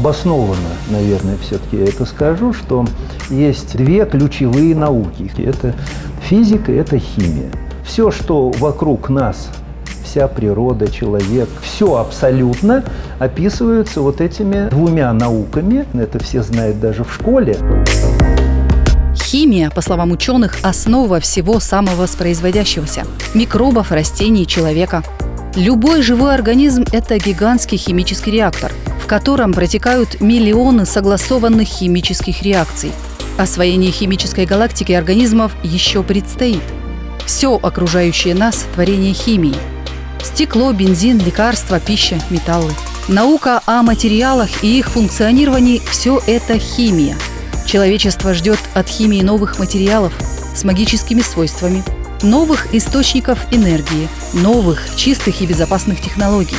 обоснованно, наверное, все-таки я это скажу, что есть две ключевые науки. Это физика и это химия. Все, что вокруг нас, вся природа, человек, все абсолютно описывается вот этими двумя науками. Это все знают даже в школе. Химия, по словам ученых, основа всего самовоспроизводящегося – микробов, растений, человека. Любой живой организм – это гигантский химический реактор, в котором протекают миллионы согласованных химических реакций. Освоение химической галактики организмов еще предстоит. Все окружающее нас – творение химии. Стекло, бензин, лекарства, пища, металлы. Наука о материалах и их функционировании – все это химия. Человечество ждет от химии новых материалов с магическими свойствами, новых источников энергии, новых, чистых и безопасных технологий.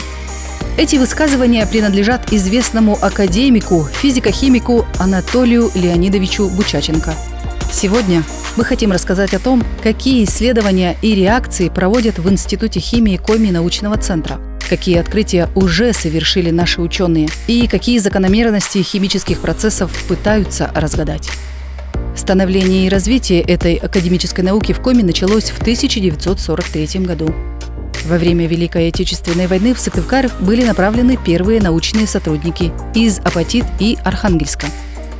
Эти высказывания принадлежат известному академику, физико-химику Анатолию Леонидовичу Бучаченко. Сегодня мы хотим рассказать о том, какие исследования и реакции проводят в Институте химии Коми научного центра, какие открытия уже совершили наши ученые и какие закономерности химических процессов пытаются разгадать. Становление и развитие этой академической науки в Коми началось в 1943 году. Во время Великой Отечественной войны в Сыктывкар были направлены первые научные сотрудники из Апатит и Архангельска.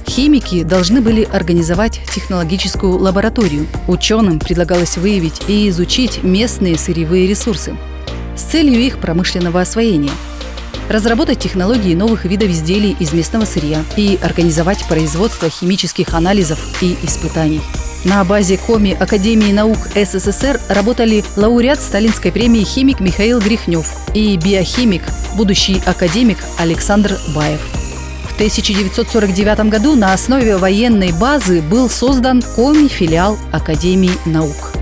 Химики должны были организовать технологическую лабораторию. Ученым предлагалось выявить и изучить местные сырьевые ресурсы с целью их промышленного освоения, разработать технологии новых видов изделий из местного сырья и организовать производство химических анализов и испытаний. На базе Коми Академии наук СССР работали лауреат Сталинской премии химик Михаил Грихнев и биохимик, будущий академик Александр Баев. В 1949 году на основе военной базы был создан Коми-филиал Академии наук.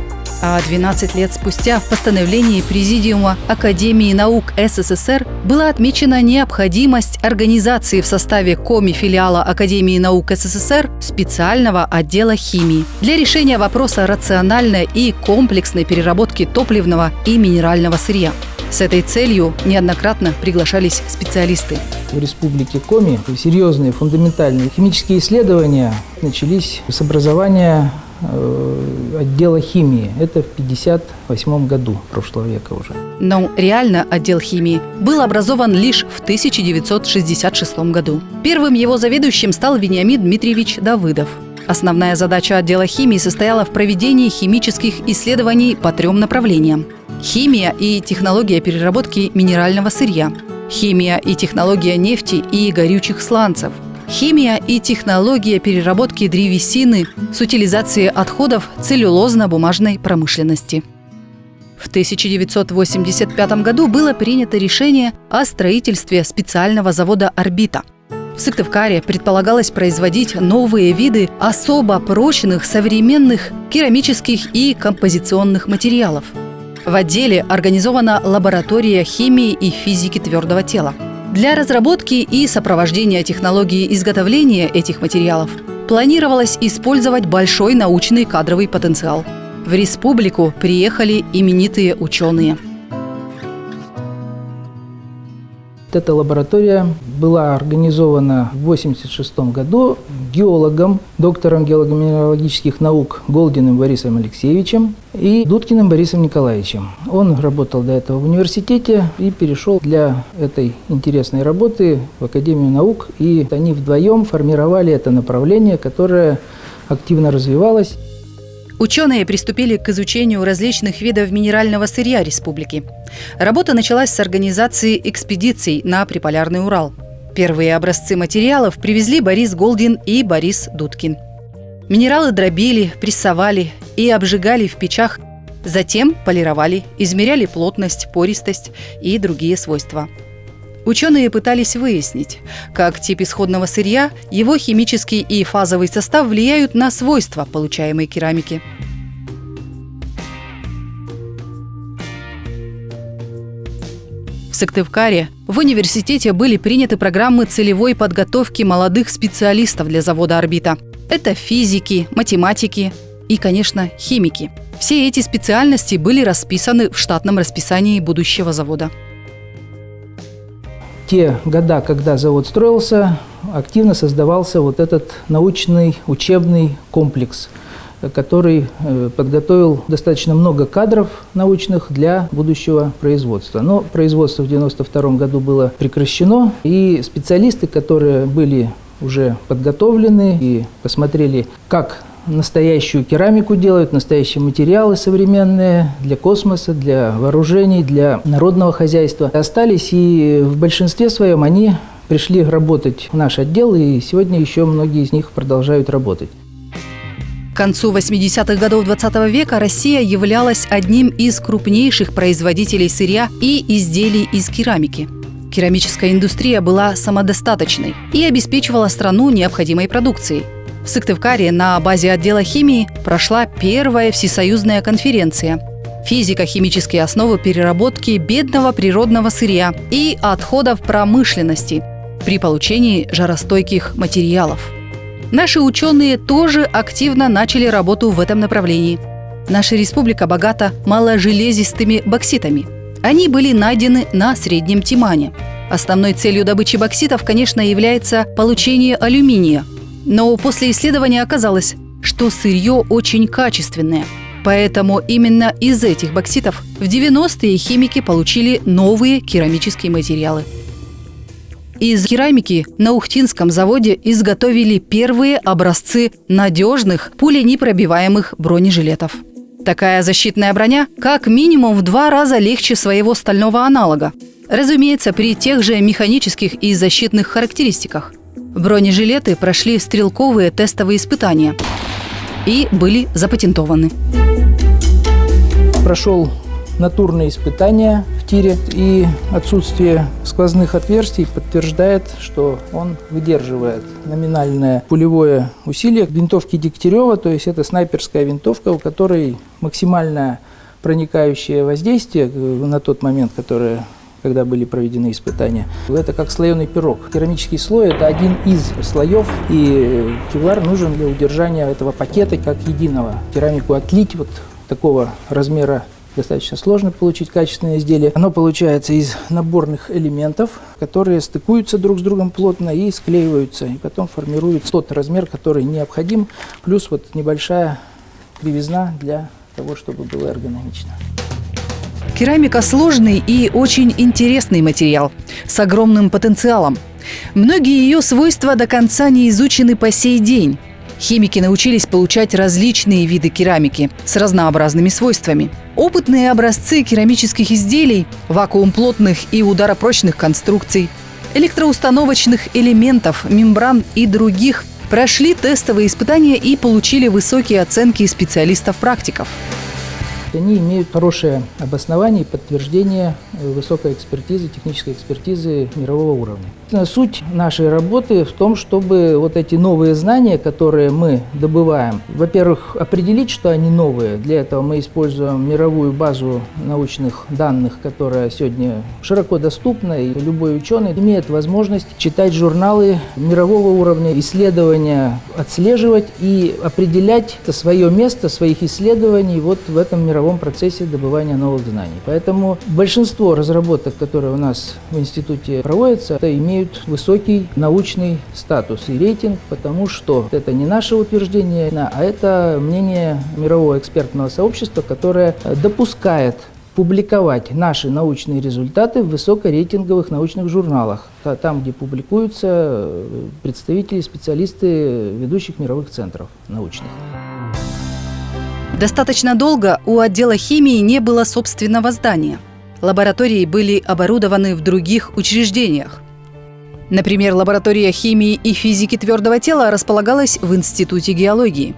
А 12 лет спустя в постановлении Президиума Академии наук СССР была отмечена необходимость организации в составе Коми-филиала Академии наук СССР специального отдела химии для решения вопроса рациональной и комплексной переработки топливного и минерального сырья. С этой целью неоднократно приглашались специалисты. В республике Коми серьезные фундаментальные химические исследования начались с образования отдела химии. Это в 1958 году прошлого века уже. Но реально отдел химии был образован лишь в 1966 году. Первым его заведующим стал Вениамин Дмитриевич Давыдов. Основная задача отдела химии состояла в проведении химических исследований по 3 направлениям: химия и технология переработки минерального сырья, химия и технология нефти и горючих сланцев, химия и технология переработки древесины с утилизацией отходов целлюлозно-бумажной промышленности. В 1985 году было принято решение о строительстве специального завода «Орбита». В Сыктывкаре предполагалось производить новые виды особо прочных современных керамических и композиционных материалов. В отделе организована лаборатория химии и физики твердого тела. Для разработки и сопровождения технологии изготовления этих материалов планировалось использовать большой научный кадровый потенциал. В республику приехали именитые ученые. Эта лаборатория была организована в 1986 году геологом, доктором геолого-минералогических наук Голдиным Борисом Алексеевичем и Дудкиным Борисом Николаевичем. Он работал до этого в университете и перешел для этой интересной работы в Академию наук, и они вдвоем формировали это направление, которое активно развивалось. Ученые приступили к изучению различных видов минерального сырья республики. Работа началась с организации экспедиций на Приполярный Урал. Первые образцы материалов привезли Борис Голдин и Борис Дудкин. Минералы дробили, прессовали и обжигали в печах, затем полировали, измеряли плотность, пористость и другие свойства. Ученые пытались выяснить, как тип исходного сырья, его химический и фазовый состав влияют на свойства получаемой керамики. В Сыктывкаре в университете были приняты программы целевой подготовки молодых специалистов для завода «Орбита». Это физики, математики и, конечно, химики. Все эти специальности были расписаны в штатном расписании будущего завода. те года, когда завод строился, активно создавался вот этот научный учебный комплекс, который подготовил достаточно много кадров научных для будущего производства. Но производство в 1992 году было прекращено, и специалисты, которые были уже подготовлены и посмотрели, как настоящую керамику делают, настоящие материалы современные для космоса, для вооружений, для народного хозяйства, остались, и в большинстве своем они пришли работать в наш отдел, и сегодня еще многие из них продолжают работать. К концу 80-х годов 20 века Россия являлась одним из крупнейших производителей сырья и изделий из керамики. Керамическая индустрия была самодостаточной и обеспечивала страну необходимой продукцией. В Сыктывкаре на базе отдела химии прошла первая всесоюзная конференция «Физико-химические основы переработки бедного природного сырья и отходов промышленности при получении жаростойких материалов». Наши ученые тоже активно начали работу в этом направлении. Наша республика богата маложелезистыми бокситами. Они были найдены на Среднем Тимане. Основной целью добычи бокситов, конечно, является получение алюминия. Но после исследования оказалось, что сырье очень качественное. Поэтому именно из этих бокситов в 90-е химики получили новые керамические материалы. Из керамики на Ухтинском заводе изготовили первые образцы надежных пуленепробиваемых бронежилетов. Такая защитная броня как минимум в 2 раза легче своего стального аналога. Разумеется, при тех же механических и защитных характеристиках. Бронежилеты прошли стрелковые тестовые испытания и были запатентованы. Прошел натурные испытания в тире, и отсутствие сквозных отверстий подтверждает, что он выдерживает номинальное пулевое усилие винтовки Дегтярева, то есть это снайперская винтовка, у которой максимальное проникающее воздействие на тот момент, когда были проведены испытания, это как слоеный пирог. Керамический слой – это один из слоев, и кевлар нужен для удержания этого пакета как единого. Керамику отлить вот такого размера достаточно сложно получить качественное изделие. Оно получается из наборных элементов, которые стыкуются друг с другом плотно и склеиваются, и потом формируют тот размер, который необходим, плюс вот небольшая кривизна для того, чтобы было эргономично. Керамика – сложный и очень интересный материал с огромным потенциалом. Многие ее свойства до конца не изучены по сей день. Химики научились получать различные виды керамики с разнообразными свойствами. Опытные образцы керамических изделий, вакуумплотных и ударопрочных конструкций, электроустановочных элементов, мембран и других прошли тестовые испытания и получили высокие оценки специалистов-практиков. Они имеют хорошее обоснование и подтверждение высокой экспертизы, технической экспертизы мирового уровня. Суть нашей работы в том, чтобы вот эти новые знания, которые мы добываем, во-первых, определить, что они новые. Для этого мы используем мировую базу научных данных, которая сегодня широко доступна, и любой ученый имеет возможность читать журналы мирового уровня, исследования отслеживать и определять свое место своих исследований вот в этом мировом процессе добывания новых знаний. Поэтому большинство разработок, которые у нас в институте проводятся, это имеют высокий научный статус и рейтинг, потому что это не наше утверждение, а это мнение мирового экспертного сообщества, которое допускает публиковать наши научные результаты в высокорейтинговых научных журналах, там, где публикуются представители, специалисты ведущих мировых центров научных. Достаточно долго у отдела химии не было собственного здания. Лаборатории были оборудованы в других учреждениях. Например, лаборатория химии и физики твердого тела располагалась в Институте геологии.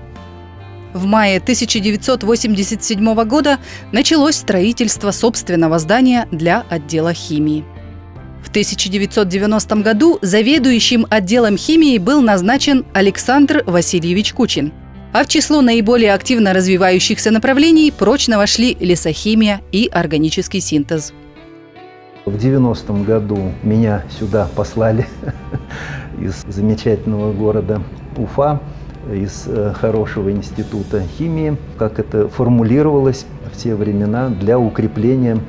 В мае 1987 года началось строительство собственного здания для отдела химии. В 1990 году заведующим отделом химии был назначен Александр Васильевич Кучин. А в число наиболее активно развивающихся направлений прочно вошли лесохимия и органический синтез. В 90-м году меня сюда послали из замечательного города Уфа, из хорошего института химии, как это формулировалось в те времена, для укрепления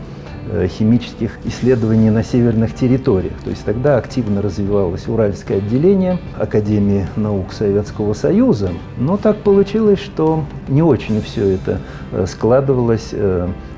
химических исследований на северных территориях. То есть тогда активно развивалось Уральское отделение Академии наук Советского Союза. Но так получилось, что не очень все это складывалось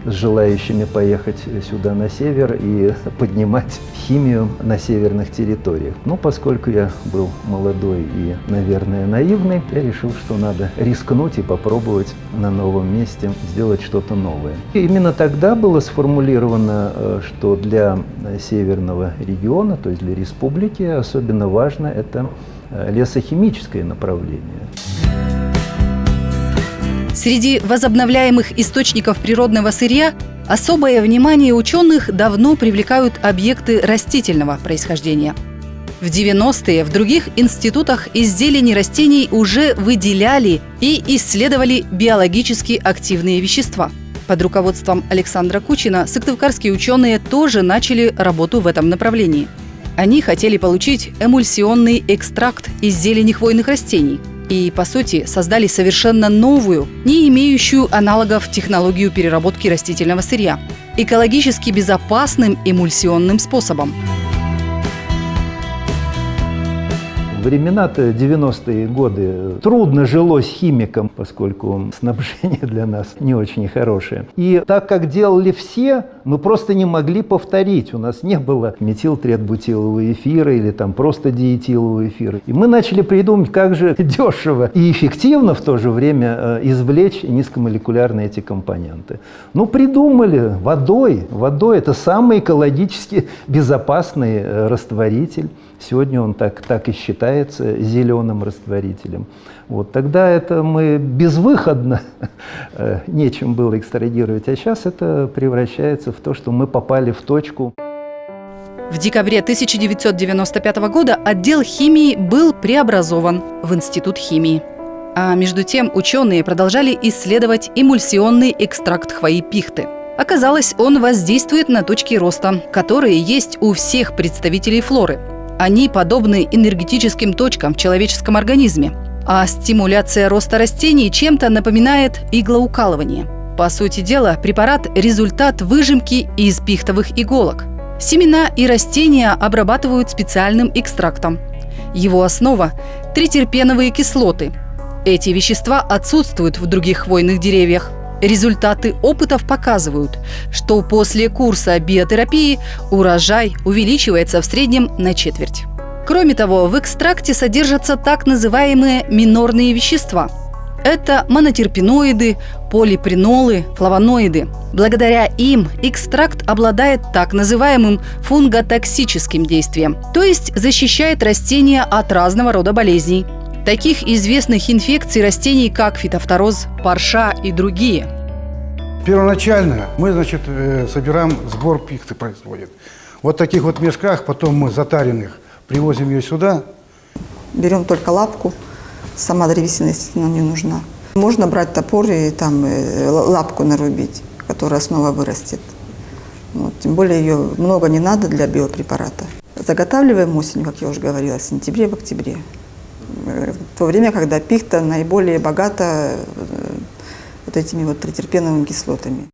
с желающими поехать сюда на север и поднимать химию на северных территориях. Но поскольку я был молодой и, наверное, наивный, я решил, что надо рискнуть и попробовать на новом месте сделать что-то новое. И именно тогда было сформулировано, что для северного региона, то есть для республики, особенно важно это лесохимическое направление. Среди возобновляемых источников природного сырья особое внимание ученых давно привлекают объекты растительного происхождения. В 90-е в других институтах из зелени растений уже выделяли и исследовали биологически активные вещества. Под руководством Александра Кучина сыктывкарские ученые тоже начали работу в этом направлении. Они хотели получить эмульсионный экстракт из зелени хвойных растений и, по сути, создали совершенно новую, не имеющую аналогов технологию переработки растительного сырья – экологически безопасным эмульсионным способом. Времена-то 90-е годы трудно жилось химикам, поскольку снабжение для нас не очень хорошее. И так как делали все, мы просто не могли повторить. У нас не было метилтретбутилового эфира или там просто диэтилового эфира. И мы начали придумать, как же дешево и эффективно в то же время извлечь низкомолекулярные эти компоненты. Ну, придумали водой. Водой – это самый экологически безопасный растворитель. Сегодня он так и считается зеленым растворителем. Вот, тогда это мы безвыходно, нечем было экстрадировать, а сейчас это превращается в то, что мы попали в точку. В декабре 1995 года отдел химии был преобразован в Институт химии. А между тем ученые продолжали исследовать эмульсионный экстракт хвои пихты. Оказалось, он воздействует на точки роста, которые есть у всех представителей флоры. Они подобны энергетическим точкам в человеческом организме. А стимуляция роста растений чем-то напоминает иглоукалывание. По сути дела, препарат – результат выжимки из пихтовых иголок. Семена и растения обрабатывают специальным экстрактом. Его основа – тритерпеновые кислоты. Эти вещества отсутствуют в других хвойных деревьях. Результаты опытов показывают, что после курса биотерапии урожай увеличивается в среднем на четверть. Кроме того, в экстракте содержатся так называемые минорные вещества. Это монотерпеноиды, полипренолы, флавоноиды. Благодаря им экстракт обладает так называемым фунготоксическим действием, то есть защищает растения от разного рода болезней. Таких известных инфекций растений, как фитофтороз, парша и другие. Первоначально мы, собираем, сбор пихты происходит. Вот в таких вот мешках, потом мы затаренных привозим ее сюда. Берем только лапку, сама древесина, естественно, не нужна. Можно брать топор и там лапку нарубить, которая снова вырастет. Вот. Тем более ее много не надо для биопрепарата. Заготавливаем осенью, как я уже говорила, в сентябре, в октябре. В то время, когда пихта наиболее богата вот этими вот тритерпеновыми кислотами.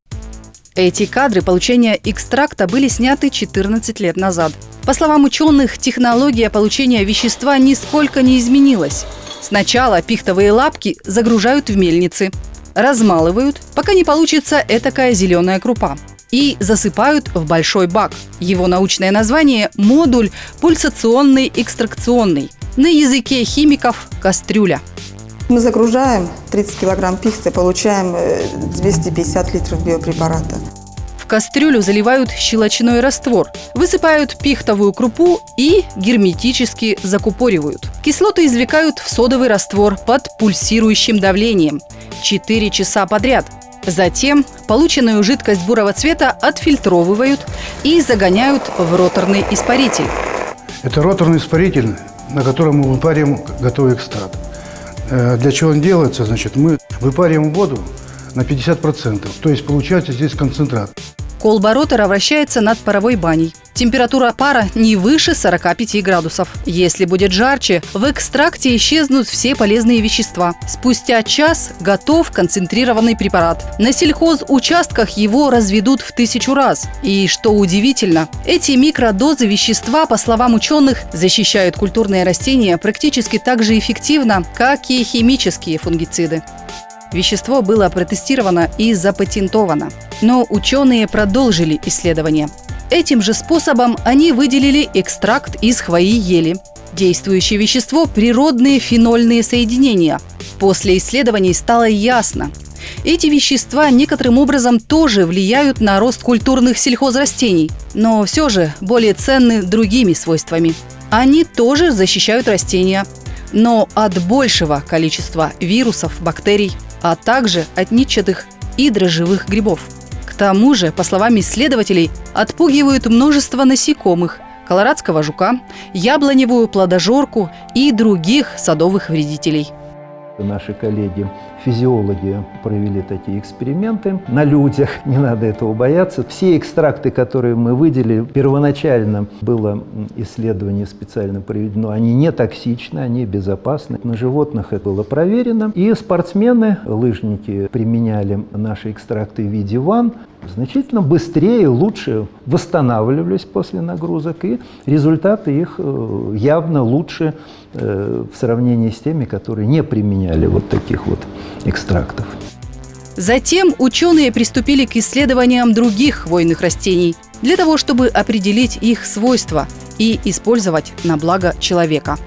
Эти кадры получения экстракта были сняты 14 лет назад. По словам ученых, технология получения вещества нисколько не изменилась. Сначала пихтовые лапки загружают в мельницы, размалывают, пока не получится этакая зеленая крупа, и засыпают в большой бак. Его научное название – модуль пульсационный экстракционный. На языке химиков – кастрюля. Мы загружаем 30 килограмм пихты, получаем 250 литров биопрепарата. В кастрюлю заливают щелочной раствор, высыпают пихтовую крупу и герметически закупоривают. Кислоты извлекают в содовый раствор под пульсирующим давлением 4 часа подряд. Затем полученную жидкость бурого цвета отфильтровывают и загоняют в роторный испаритель. Это роторный испаритель, на котором мы выпариваем готовый экстракт. Для чего он делается? Мы выпариваем воду на 50%, то есть получается здесь концентрат. Колба ротора вращается над паровой баней. Температура пара не выше 45 градусов. Если будет жарче, в экстракте исчезнут все полезные вещества. Спустя час готов концентрированный препарат. На сельхозучастках его разведут в 1000 раз. И что удивительно, эти микродозы вещества, по словам ученых, защищают культурные растения практически так же эффективно, как и химические фунгициды. Вещество было протестировано и запатентовано. Но ученые продолжили исследования. Этим же способом они выделили экстракт из хвои ели. Действующее вещество – природные фенольные соединения. После исследований стало ясно. Эти вещества некоторым образом тоже влияют на рост культурных сельхозрастений, но все же более ценны другими свойствами. Они тоже защищают растения, но от большего количества вирусов, бактерий, а также от нитчатых и дрожжевых грибов. К тому же, по словам исследователей, отпугивают множество насекомых, колорадского жука, яблоневую плодожорку и других садовых вредителей. Наши коллеги-физиологи провели такие эксперименты на людях, не надо этого бояться. Все экстракты, которые мы выделили, первоначально было исследование специально проведено, они не токсичны, они безопасны. На животных это было проверено. И спортсмены, лыжники применяли наши экстракты в виде ванн, значительно быстрее, лучше восстанавливались после нагрузок, и результаты их явно лучше в сравнении с теми, которые не применяли вот таких вот экстрактов. Затем ученые приступили к исследованиям других хвойных растений для того, чтобы определить их свойства и использовать на благо человека.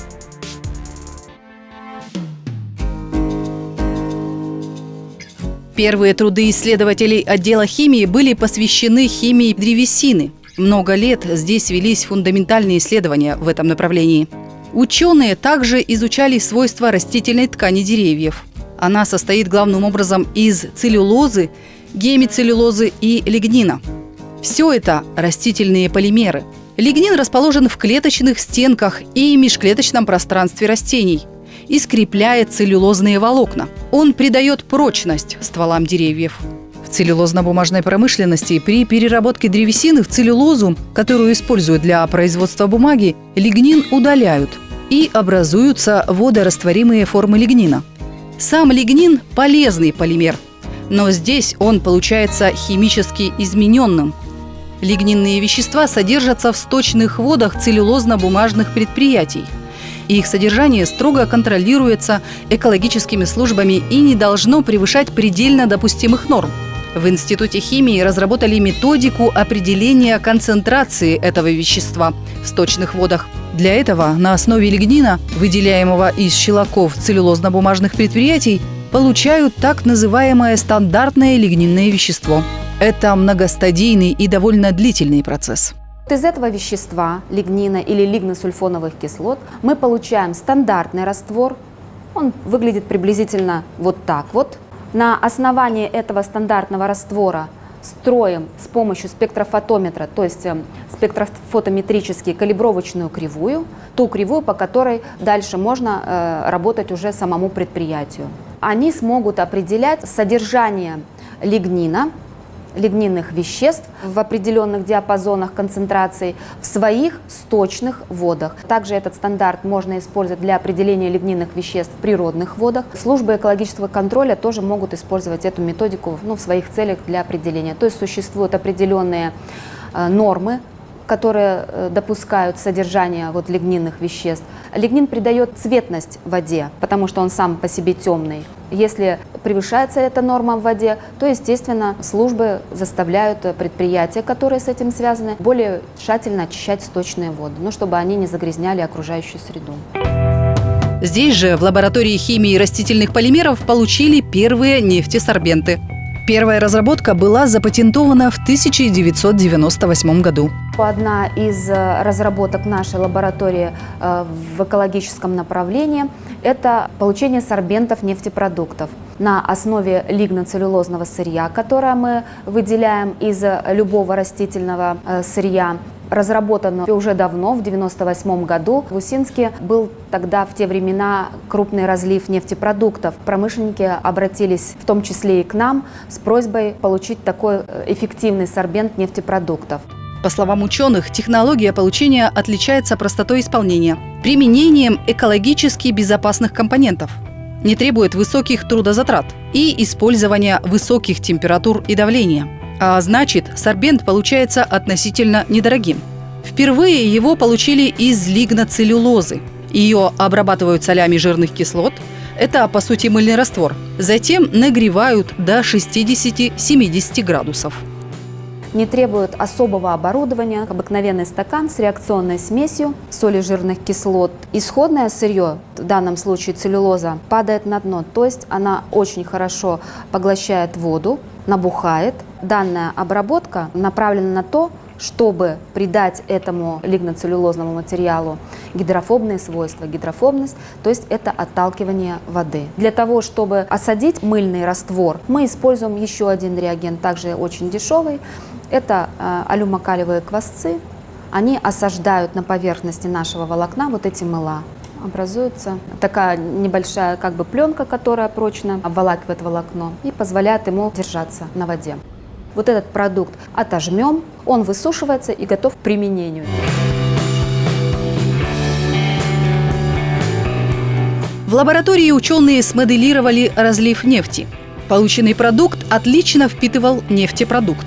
Первые труды исследователей отдела химии были посвящены химии древесины. Много лет здесь велись фундаментальные исследования в этом направлении. Ученые также изучали свойства растительной ткани деревьев. Она состоит главным образом из целлюлозы, гемицеллюлозы и лигнина. Все это растительные полимеры. Лигнин расположен в клеточных стенках и межклеточном пространстве растений и скрепляет целлюлозные волокна. Он придает прочность стволам деревьев. В целлюлозно-бумажной промышленности при переработке древесины в целлюлозу, которую используют для производства бумаги, лигнин удаляют, и образуются водорастворимые формы лигнина. Сам лигнин – полезный полимер, но здесь он получается химически измененным. Лигнинные вещества содержатся в сточных водах целлюлозно-бумажных предприятий. Их содержание строго контролируется экологическими службами и не должно превышать предельно допустимых норм. В Институте химии разработали методику определения концентрации этого вещества в сточных водах. Для этого на основе лигнина, выделяемого из щелоков целлюлозно-бумажных предприятий, получают так называемое стандартное лигнинное вещество. Это многостадийный и довольно длительный процесс. Из этого вещества, лигнина или лигносульфоновых кислот, мы получаем стандартный раствор. Он выглядит приблизительно вот так вот. На основании этого стандартного раствора строим с помощью спектрофотометра, то есть спектрофотометрически калибровочную кривую, ту кривую, по которой дальше можно работать уже самому предприятию. Они смогут определять содержание лигнина, лигнинных веществ в определенных диапазонах концентраций в своих сточных водах. Также этот стандарт можно использовать для определения лигнинных веществ в природных водах. Службы экологического контроля тоже могут использовать эту методику в своих целях для определения. То есть существуют определенные нормы, которые допускают содержание лигнинных веществ. Лигнин придает цветность воде, потому что он сам по себе темный. Если превышается эта норма в воде, то, естественно, службы заставляют предприятия, которые с этим связаны, более тщательно очищать сточные воды, чтобы они не загрязняли окружающую среду. Здесь же, в лаборатории химии растительных полимеров, получили первые нефтесорбенты. Первая разработка была запатентована в 1998 году. Одна из разработок нашей лаборатории в экологическом направлении – это получение сорбентов нефтепродуктов на основе лигноцеллюлозного сырья, которое мы выделяем из любого растительного сырья. разработан уже давно, в 1998 году. В Усинске был тогда, в те времена, крупный разлив нефтепродуктов. Промышленники обратились в том числе и к нам с просьбой получить такой эффективный сорбент нефтепродуктов. По словам ученых, технология получения отличается простотой исполнения, применением экологически безопасных компонентов, не требует высоких трудозатрат и использования высоких температур и давления. А значит, сорбент получается относительно недорогим. Впервые его получили из лигноцеллюлозы. Ее обрабатывают солями жирных кислот. Это, по сути, мыльный раствор. Затем нагревают до 60-70 градусов. Не требует особого оборудования. Обыкновенный стакан с реакционной смесью соли жирных кислот. Исходное сырье, в данном случае целлюлоза, падает на дно, то есть она очень хорошо поглощает воду, набухает. Данная обработка направлена на то, чтобы придать этому лигноцеллюлозному материалу гидрофобные свойства. Гидрофобность, то есть это отталкивание воды. Для того, чтобы осадить мыльный раствор, мы используем еще один реагент, также очень дешевый. Это алюмокалиевые квасцы. Они осаждают на поверхности нашего волокна вот эти мыла. Образуется такая небольшая пленка, которая прочно обволакивает волокно и позволяет ему держаться на воде. Вот этот продукт отожмем, он высушивается и готов к применению. В лаборатории ученые смоделировали разлив нефти. Полученный продукт отлично впитывал нефтепродукт.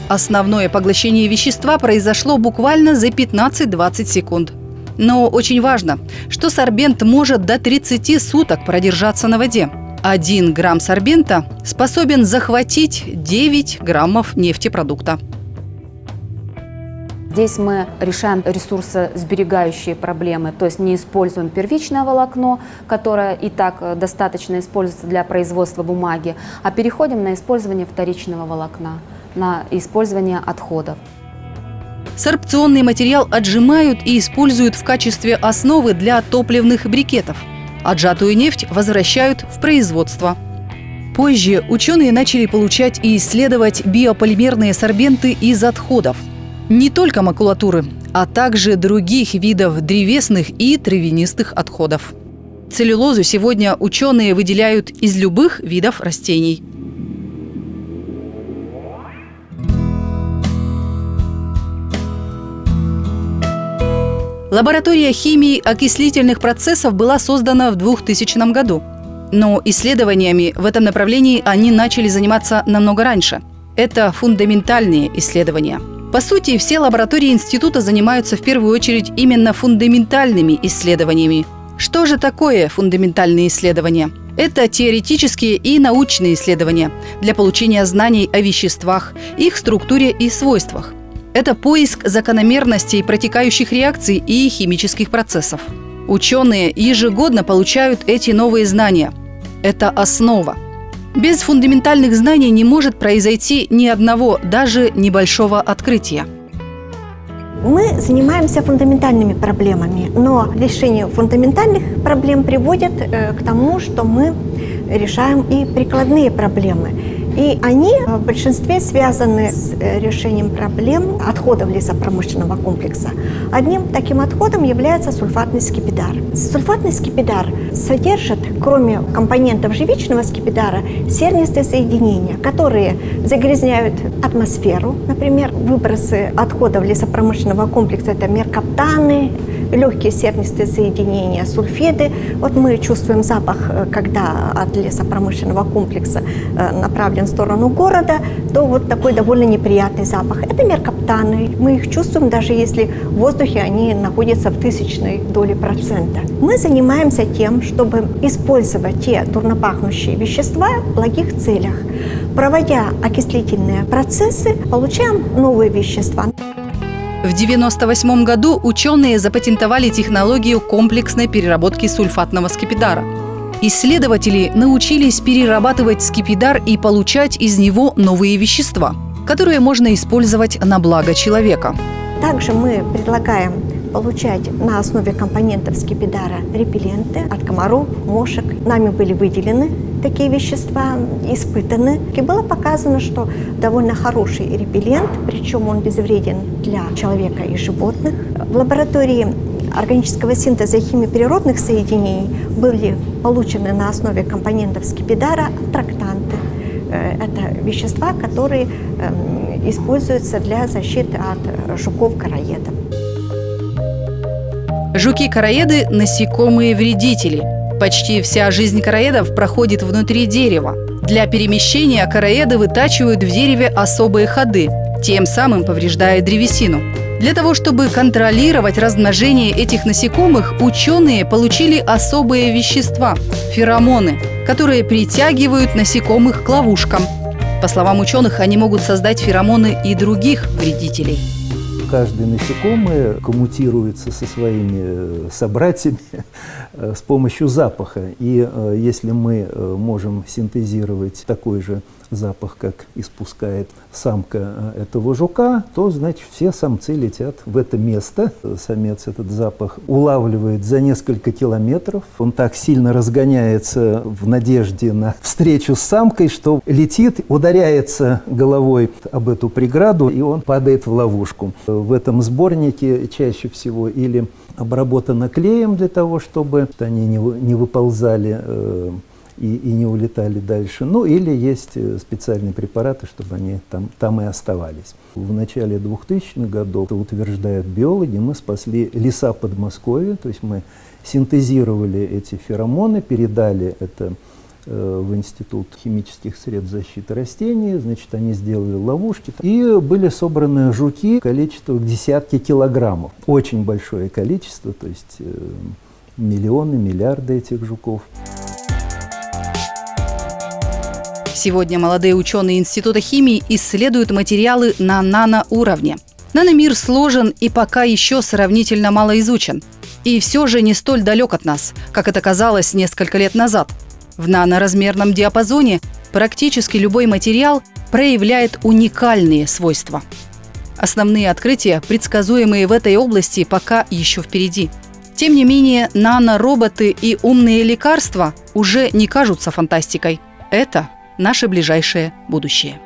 Основное поглощение вещества произошло буквально за 15-20 секунд. Но очень важно, что сорбент может до 30 суток продержаться на воде. 1 грамм сорбента способен захватить 9 граммов нефтепродукта. Здесь мы решаем ресурсосберегающие проблемы, то есть не используем первичное волокно, которое и так достаточно используется для производства бумаги, а переходим на использование вторичного волокна, на использование отходов. Сорбционный материал отжимают и используют в качестве основы для топливных брикетов. Отжатую нефть возвращают в производство. Позже ученые начали получать и исследовать биополимерные сорбенты из отходов. Не только макулатуры, а также других видов древесных и травянистых отходов. Целлюлозу сегодня ученые выделяют из любых видов растений. Лаборатория химии окислительных процессов была создана в 2000 году. Но исследованиями в этом направлении они начали заниматься намного раньше. Это фундаментальные исследования. По сути, все лаборатории института занимаются в первую очередь именно фундаментальными исследованиями. Что же такое фундаментальные исследования? Это теоретические и научные исследования для получения знаний о веществах, их структуре и свойствах. Это поиск закономерностей протекающих реакций и химических процессов. Ученые ежегодно получают эти новые знания. Это основа. Без фундаментальных знаний не может произойти ни одного, даже небольшого открытия. Мы занимаемся фундаментальными проблемами, но решение фундаментальных проблем приводит к тому, что мы решаем и прикладные проблемы. И они в большинстве связаны с решением проблем отходов лесопромышленного комплекса. Одним таким отходом является сульфатный скипидар. Сульфатный скипидар содержит, кроме компонентов живичного скипидара, сернистые соединения, которые загрязняют атмосферу. Например, выбросы отходов лесопромышленного комплекса – это меркаптаны, легкие сернистые соединения, сульфиды. Вот мы чувствуем запах, когда от лесопромышленного комплекса направлен в сторону города, то вот такой довольно неприятный запах. Это меркаптаны. Мы их чувствуем, даже если в воздухе они находятся в 0,000 доли процента. Мы занимаемся тем, чтобы использовать те дурнопахнущие вещества в благих целях. Проводя окислительные процессы, получаем новые вещества. В 1998 году ученые запатентовали технологию комплексной переработки сульфатного скипидара. Исследователи научились перерабатывать скипидар и получать из него новые вещества, которые можно использовать на благо человека. Также мы предлагаем получать на основе компонентов скипидара репелленты от комаров, мошек. Нами были выделены такие вещества, испытаны. И было показано, что довольно хороший репеллент, причем он безвреден для человека и животных. В лаборатории органического синтеза и химии природных соединений были получены на основе компонентов скипидара аттрактанты. Это вещества, которые используются для защиты от жуков-короедов. Жуки-короеды – насекомые-вредители. Почти вся жизнь короедов проходит внутри дерева. Для перемещения короеды вытачивают в дереве особые ходы, тем самым повреждая древесину. Для того, чтобы контролировать размножение этих насекомых, ученые получили особые вещества – феромоны, которые притягивают насекомых к ловушкам. По словам ученых, они могут создать феромоны и других вредителей. Каждый насекомое коммутируется со своими собратьями с помощью запаха. И если мы можем синтезировать такой же запах, как испускает самка этого жука, то, значит, все самцы летят в это место. Самец этот запах улавливает за несколько километров. Он так сильно разгоняется в надежде на встречу с самкой, что летит, ударяется головой об эту преграду, и он падает в ловушку. В этом сборнике чаще всего или обработано клеем для того, чтобы они не выползали и не улетали дальше. Ну, или есть специальные препараты, чтобы они там и оставались. В начале 2000-х годов, утверждают биологи, мы спасли леса Подмосковья, то есть мы синтезировали эти феромоны, передали это в Институт химических средств защиты растений, значит, они сделали ловушки, и были собраны жуки количеством десятки килограммов. Очень большое количество, то есть миллионы, миллиарды этих жуков. Сегодня молодые ученые Института химии исследуют материалы на наноуровне. Наномир сложен и пока еще сравнительно мало изучен. И все же не столь далек от нас, как это казалось несколько лет назад. В наноразмерном диапазоне практически любой материал проявляет уникальные свойства. Основные открытия, предсказуемые в этой области, пока еще впереди. Тем не менее, нанороботы и умные лекарства уже не кажутся фантастикой. Это наше ближайшее будущее.